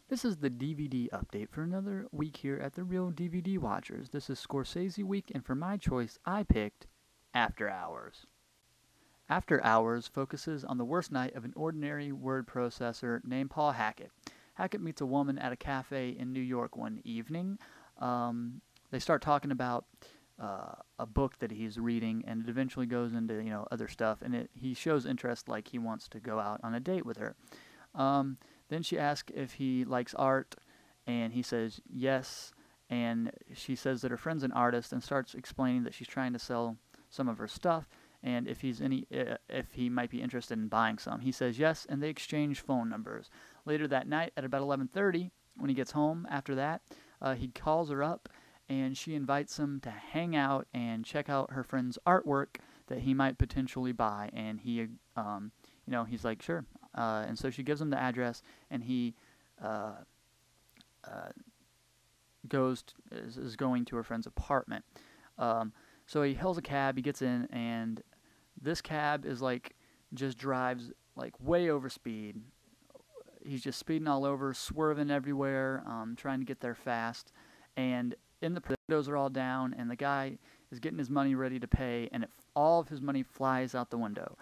This is the DVD update for another week here at The Real DVD Watchers. This is Scorsese week, and for my choice, I picked After Hours. After Hours focuses on the worst night of an ordinary word processor named Paul Hackett. Hackett meets a woman at a cafe in New York one evening. They start talking about a book that he's reading, and it eventually goes into other stuff. And he shows interest, like he wants to go out on a date with her. Then she asks if he likes art, and he says yes. And she says that her friend's an artist, and starts explaining that she's trying to sell some of her stuff, and if he might be interested in buying some. He says yes, and they exchange phone numbers. Later that night, at about 11:30, when he gets home after that, he calls her up, and she invites him to hang out and check out her friend's artwork that he might potentially buy. And he, he's like, sure. And so she gives him the address, and he is going to her friend's apartment. So he hails a cab, he gets in, and this cab is just drives way over speed. He's just speeding all over, swerving everywhere, trying to get there fast. And the windows are all down, and the guy is getting his money ready to pay, and all of his money flies out the window.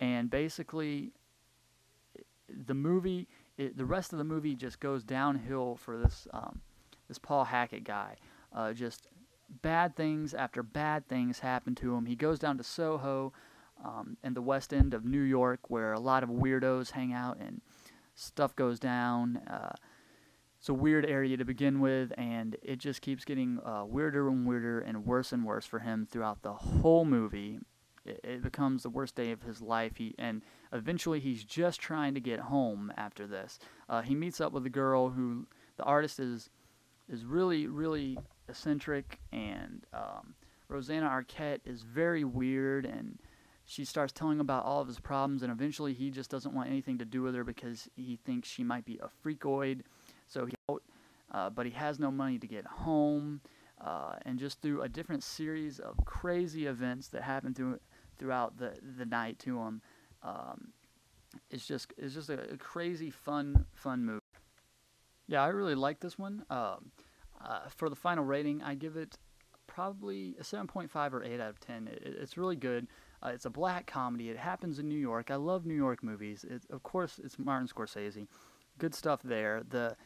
And basically, the rest of the movie just goes downhill for this Paul Hackett guy. Just bad things after bad things happen to him. He goes down to Soho, in the West End of New York, where a lot of weirdos hang out and stuff goes down. It's a weird area to begin with, and it just keeps getting weirder and weirder and worse for him throughout the whole movie. It becomes the worst day of his life, and eventually he's just trying to get home after this. He meets up with a girl who, the artist is really, really eccentric, and Rosanna Arquette is very weird, and she starts telling him about all of his problems, and eventually he just doesn't want anything to do with her because he thinks she might be a freakoid. So but he has no money to get home, and just through a different series of crazy events that happen throughout the night to him, it's just a crazy fun movie. Yeah, I really like this one. For the final rating, I give it probably a 7.5 or 8 out of 10. It's really good. It's a black comedy. It happens in New York. I love New York movies. Of course, it's Martin Scorsese. Good stuff there. The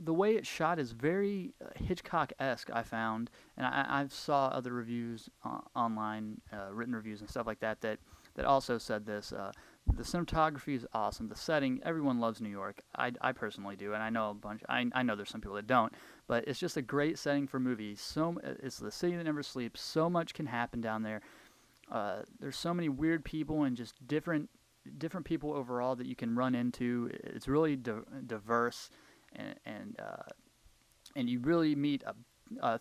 way it's shot is very Hitchcock-esque, I found, and I saw other reviews online, written reviews and stuff like that also said this. The cinematography is awesome. The setting, everyone loves New York. I personally do, and I know a bunch. I know there's some people that don't, but it's just a great setting for movies. It's the city that never sleeps. So much can happen down there. There's so many weird people and just different people overall that you can run into. It's really diverse, and you really meet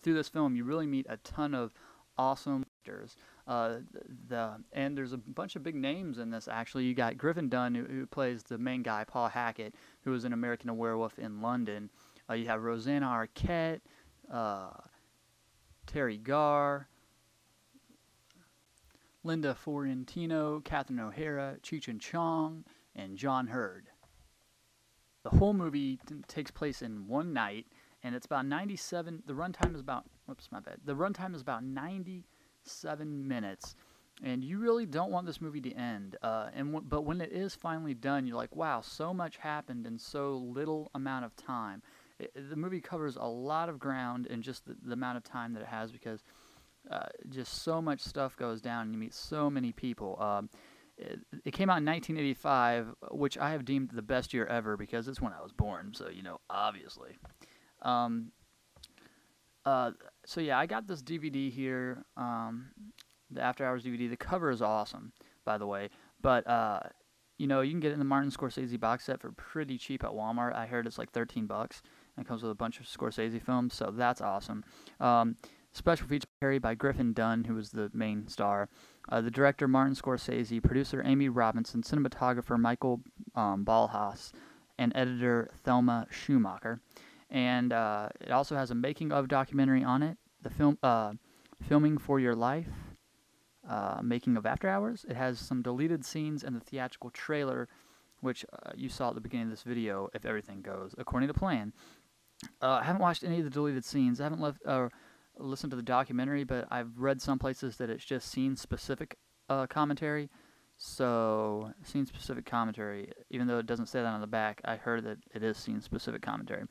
through this film. You really meet a ton of awesome actors. And there's a bunch of big names in this. Actually, you got Griffin Dunne, who plays the main guy, Paul Hackett, who was in American Werewolf in London. You have Rosanna Arquette, Terry Garr, Linda Fiorentino, Catherine O'Hara, Cheech and Chong, and John Hurd. The whole movie takes place in one night, and it's about 97. The runtime is about. The runtime is about 97 minutes, and you really don't want this movie to end. But when it is finally done, you're like, wow, so much happened in so little amount of time. The movie covers a lot of ground in just the amount of time that it has, because just so much stuff goes down, and you meet so many people. It came out in 1985, which I have deemed the best year ever because it's when I was born, so, obviously. So yeah, I got this DVD here, the After Hours DVD. The cover is awesome, by the way, but, you can get it in the Martin Scorsese box set for pretty cheap at Walmart. I heard it's like $13, and it comes with a bunch of Scorsese films, so that's awesome. Special feature carried by Griffin Dunne, who was the main star. The director, Martin Scorsese, producer, Amy Robinson, cinematographer, Michael Ballhaus, and editor, Thelma Schumacher. And it also has a making-of documentary on it, the film Filming for Your Life, making of After Hours. It has some deleted scenes and the theatrical trailer which you saw at the beginning of this video, if everything goes according to plan. I haven't watched any of the deleted scenes. I haven't listened to the documentary, but I've read some places that it's just scene-specific commentary. So, scene-specific commentary, even though it doesn't say that on the back, I heard that it is scene-specific commentary.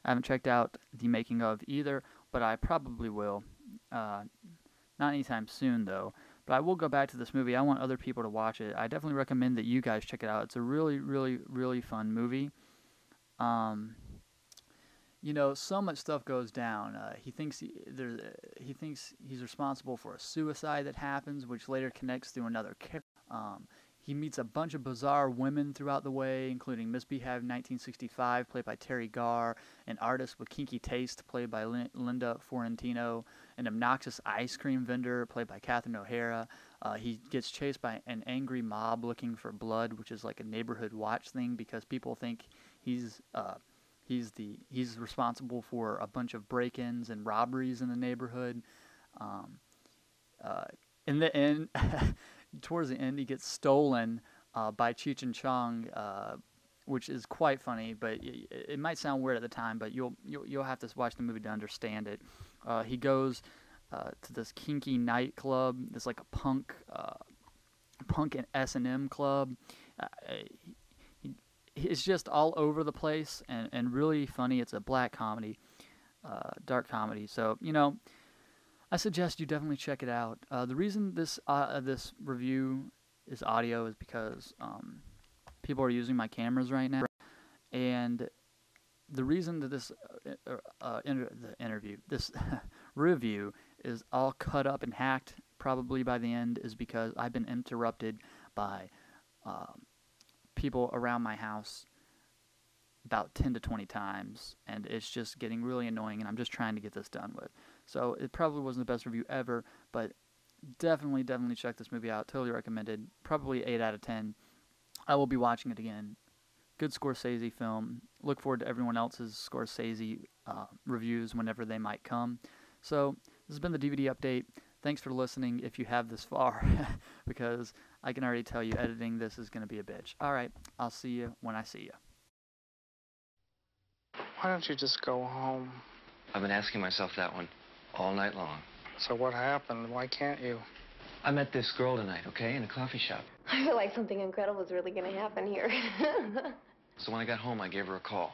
I haven't checked out the making of either, but I probably will. Not anytime soon, though. But I will go back to this movie. I want other people to watch it. I definitely recommend that you guys check it out. It's a really, really, really fun movie. You know, so much stuff goes down. He thinks he's responsible for a suicide that happens, which later connects to another character. He meets a bunch of bizarre women throughout the way, including Misbehave 1965, played by Terry Garr, an artist with kinky taste, played by Linda Fiorentino, an obnoxious ice cream vendor, played by Catherine O'Hara. He gets chased by an angry mob looking for blood, which is like a neighborhood watch thing, because people think he's responsible for a bunch of break-ins and robberies in the neighborhood. In the end, towards the end, he gets stolen by Cheech and Chong, which is quite funny. But it might sound weird at the time, but you'll have to watch the movie to understand it. He goes to this kinky nightclub. It's like a punk and S&M club. It's just all over the place and really funny. It's a black comedy, dark comedy. So, you know, I suggest you definitely check it out. The reason this review is audio is because people are using my cameras right now, and the reason that this this review is all cut up and hacked probably by the end is because I've been interrupted by people around my house about 10 to 20 times, and it's just getting really annoying, and I'm just trying to get this done with. So it probably wasn't the best review ever, but definitely check this movie out. Totally recommended. Probably 8 out of 10. I will be watching it again. Good Scorsese film. Look forward to everyone else's Scorsese reviews whenever they might come. So this has been the DVD update. Thanks for listening if you have this far, because I can already tell you editing this is going to be a bitch. All right, I'll see you when I see you. Why don't you just go home? I've been asking myself that one all night long. So what happened? Why can't you? I met this girl tonight, okay, in a coffee shop. I feel like something incredible is really going to happen here. So when I got home, I gave her a call.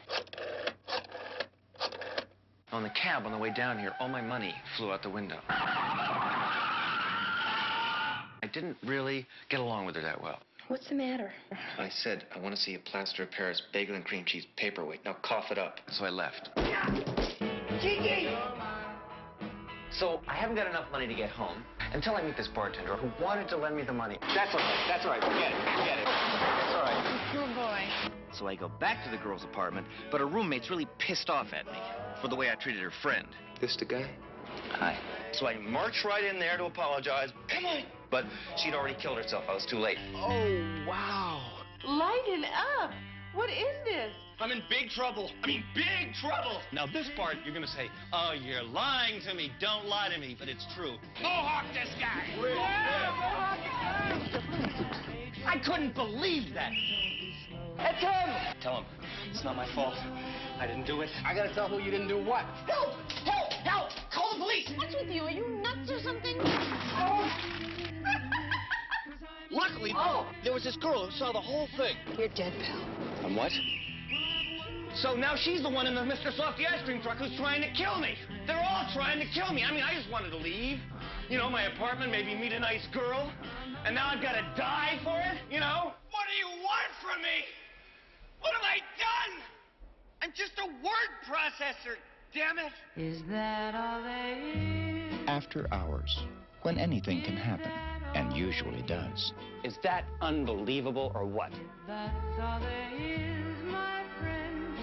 On the cab on the way down here, all my money flew out the window. I didn't really get along with her that well. What's the matter? I said, I want to see a plaster of Paris bagel and cream cheese paperweight. Now cough it up. So I left. Gigi! So I haven't got enough money to get home until I meet this bartender who wanted to lend me the money. That's all right. That's all right. Forget it. It's all right. Good boy. So I go back to the girl's apartment, but her roommate's really pissed off at me for the way I treated her friend. This the guy? Hi. So I march right in there to apologize. Come on. But she'd already killed herself. I was too late. Oh, wow. Lighten up. What is this? I'm in big trouble. I mean, big trouble. Now, this part, you're going to say, oh, you're lying to me. Don't lie to me. But it's true. Mohawk this guy. I couldn't believe that. That's him. Tell him. It's not my fault. I didn't do it. I gotta tell who you didn't do what. Help! Help! Help! Call the police! What's with you? Are you nuts or something? Luckily, there was this girl who saw the whole thing. You're dead, pal. And what? So now she's the one in the Mr. Softy ice cream truck who's trying to kill me. They're all trying to kill me. I mean, I just wanted to leave. You know, my apartment, maybe meet a nice girl. And now I've got to die for it, you know? What do you want from me? What have I done? I'm just a word processor, damn it. Is that all there is? After Hours, when anything can happen, and usually does. Is that unbelievable or what? That's all there is, my friend.